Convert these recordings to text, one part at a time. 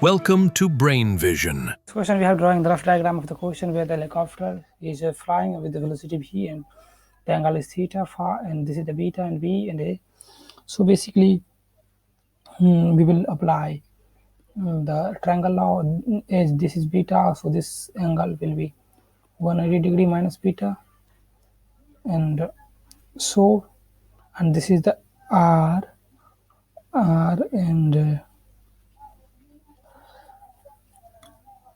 Welcome to Brain Vision. This question we have drawing the rough diagram of the question where the helicopter is flying with the velocity v and the angle is theta, phi, and this is the beta and v and a. So basically, we will apply the triangle law. As this is beta, so this angle will be 180 degree minus beta, and so, and this is the r, and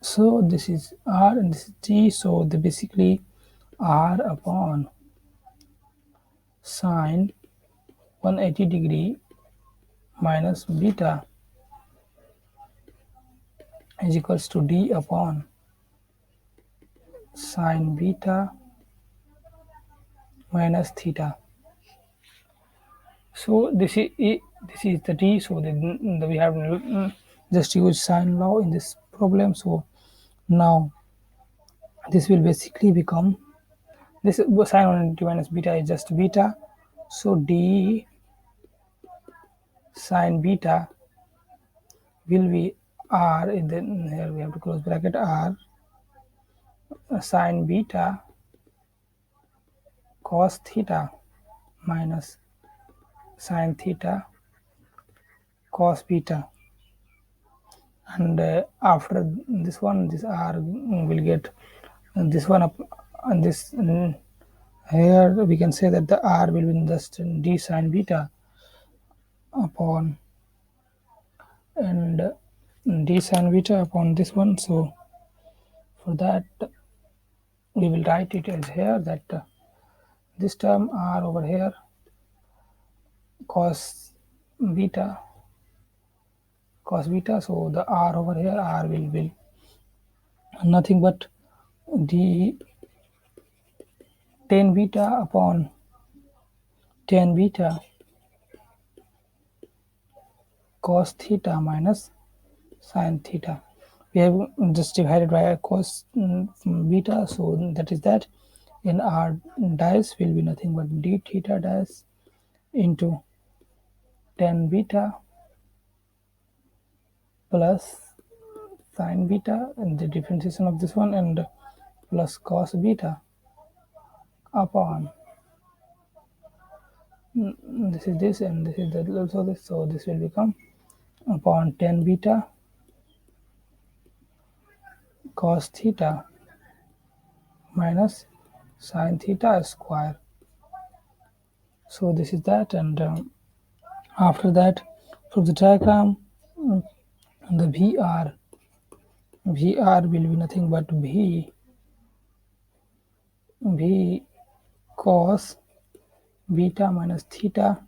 so this is r and this is t. So the basically r upon sine 180 degree minus beta is equals to d upon sine beta minus theta. So this is the d. So we have just use sine law in this problem. So now this will basically become this sine 180 minus beta is just beta. So d sine beta will be r, and then here we have to close bracket r sine beta cos theta minus sine theta cos beta, and after this one, this r will get this one up, and this here we can say that the r will be just d sine beta upon and d sine beta upon this one. So for that we will write it as here that this term r over here cos beta, so the r over here r will be nothing but d tan beta upon tan beta cos theta minus sin theta. We have just divided by cos beta, so that is that, and r dash will be nothing but d theta dash into tan beta plus sin beta, and the differentiation of this one, and plus cos beta upon this is this, and this is that also this. So this will become upon tan beta cos theta minus sin theta square. So this is that, and after that, from the diagram, the VR will be nothing but V cos beta minus theta,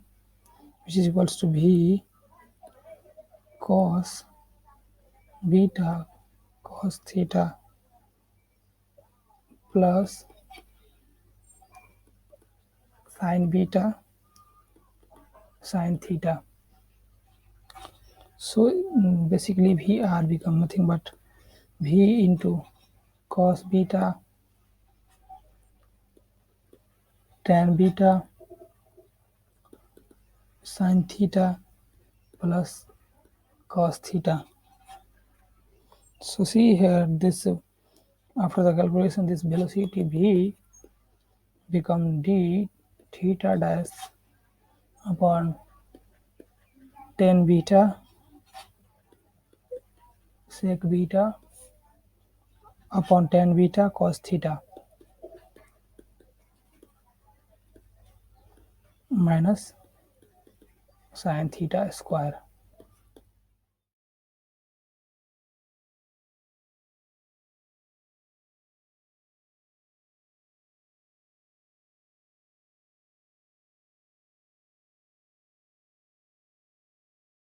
which is equals to V cos beta cos theta plus sin beta sin theta. So basically VR become nothing but V into cos beta tan beta sin theta plus cos theta. So see here, this after the calculation, this velocity V become d theta dash upon tan beta sec beta upon tan beta cos theta minus sin theta square.